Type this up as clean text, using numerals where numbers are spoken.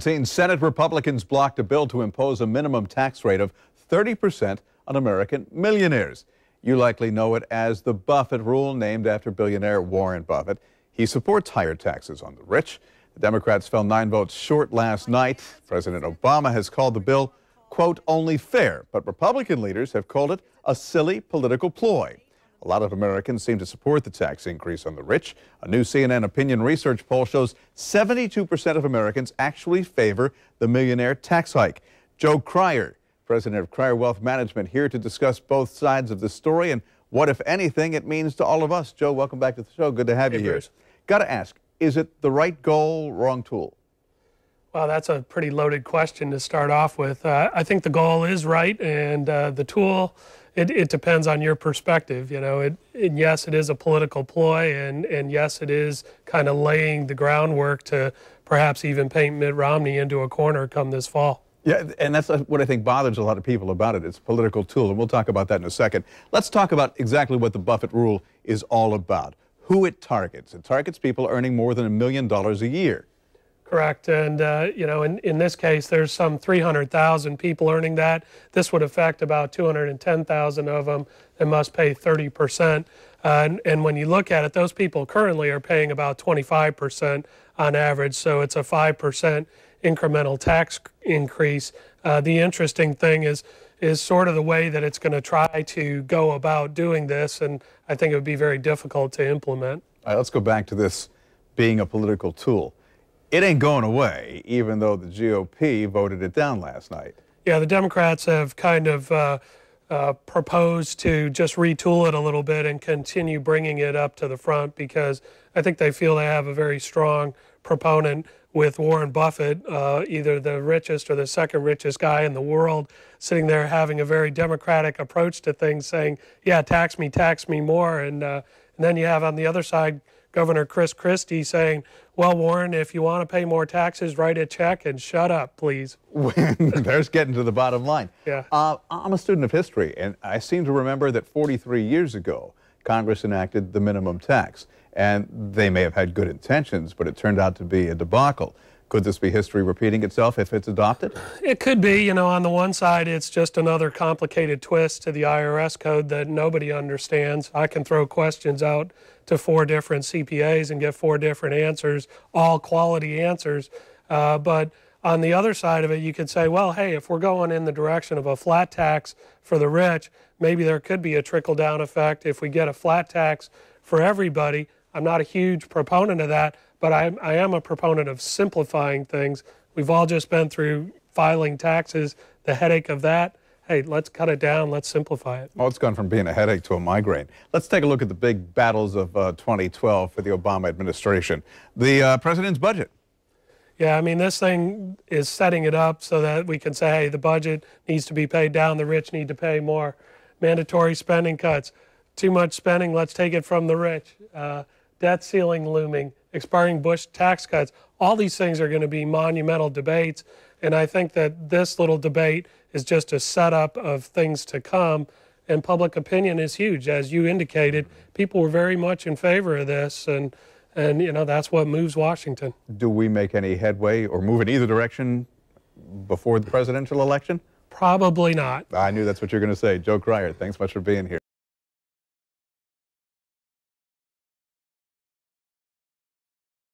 Senate Republicans blocked a bill to impose a minimum tax rate of 30% on American millionaires. You likely know it as the Buffett rule, named after billionaire Warren Buffett. He supports higher taxes on the rich. The Democrats fell 9 votes short last night. President Obama has called the bill, quote, only fair, but Republican leaders have called it a silly political ploy. A lot of Americans seem to support the tax increase on the rich. A new CNN opinion research poll shows 72% of Americans actually favor the millionaire tax hike. Joe Krier, president of Krier Wealth Management, here to discuss both sides of the story and what, if anything, it means to all of us. Joe, welcome back to the show. Good to have you here. Got to ask, is it the right goal, wrong tool? Well, that's a pretty loaded question to start off with. I think the goal is right, and the tool, it depends on your perspective. You know, yes, it is a political ploy, and yes, it is kind of laying the groundwork to perhaps even paint Mitt Romney into a corner come this fall. Yeah, and that's what I think bothers a lot of people about it. It's a political tool, and we'll talk about that in a second. Let's talk about exactly what the Buffett rule is all about, who it targets. It targets people earning more than $1 million a year. Correct, and you know, in this case, there's some 300,000 people earning that. This would affect about 210,000 of them that must pay 30%. And when you look at it, those people currently are paying about 25% on average, so it's a 5% incremental tax increase. The interesting thing is sort of the way that it's going to try to go about doing this, and I think it would be very difficult to implement. All right, let's go back to this being a political tool. It ain't going away, even though the GOP voted it down last night. Yeah, the Democrats have kind of proposed to just retool it a little bit and continue bringing it up to the front, because I think they feel they have a very strong proponent with Warren Buffett, either the richest or the second richest guy in the world, sitting there having a very democratic approach to things, saying, yeah, tax me more. And then you have on the other side Governor Chris Christie saying, well, Warren, if you want to pay more taxes, write a check and shut up, please. There's getting to the bottom line. Yeah. I'm a student of history, and I seem to remember that 43 years ago, Congress enacted the minimum tax. And they may have had good intentions, but it turned out to be a debacle. Could this be history repeating itself if it's adopted? It could be. You know, on the one side, it's just another complicated twist to the IRS code that nobody understands. I can throw questions out to 4 different CPAs and get 4 different answers, all quality answers. But on the other side of it, you could say, well, hey, if we're going in the direction of a flat tax for the rich, maybe there could be a trickle-down effect if we get a flat tax for everybody. I'm not a huge proponent of that, but I am a proponent of simplifying things. We've all just been through filing taxes, the headache of that. Hey, let's cut it down, let's simplify it. Well, it's gone from being a headache to a migraine. Let's take a look at the big battles of 2012 for the Obama administration. The president's budget. Yeah, I mean, this thing is setting it up so that we can say, hey, the budget needs to be paid down, the rich need to pay more. Mandatory spending cuts. Too much spending, let's take it from the rich. Debt ceiling looming, expiring Bush tax cuts. All these things are going to be monumental debates, and I think that this little debate is just a setup of things to come, and public opinion is huge. As you indicated, people were very much in favor of this, and you know, that's what moves Washington. Do we make any headway or move in either direction before the presidential election? Probably not. I knew that's what you're going to say. Joe Krier, thanks much for being here.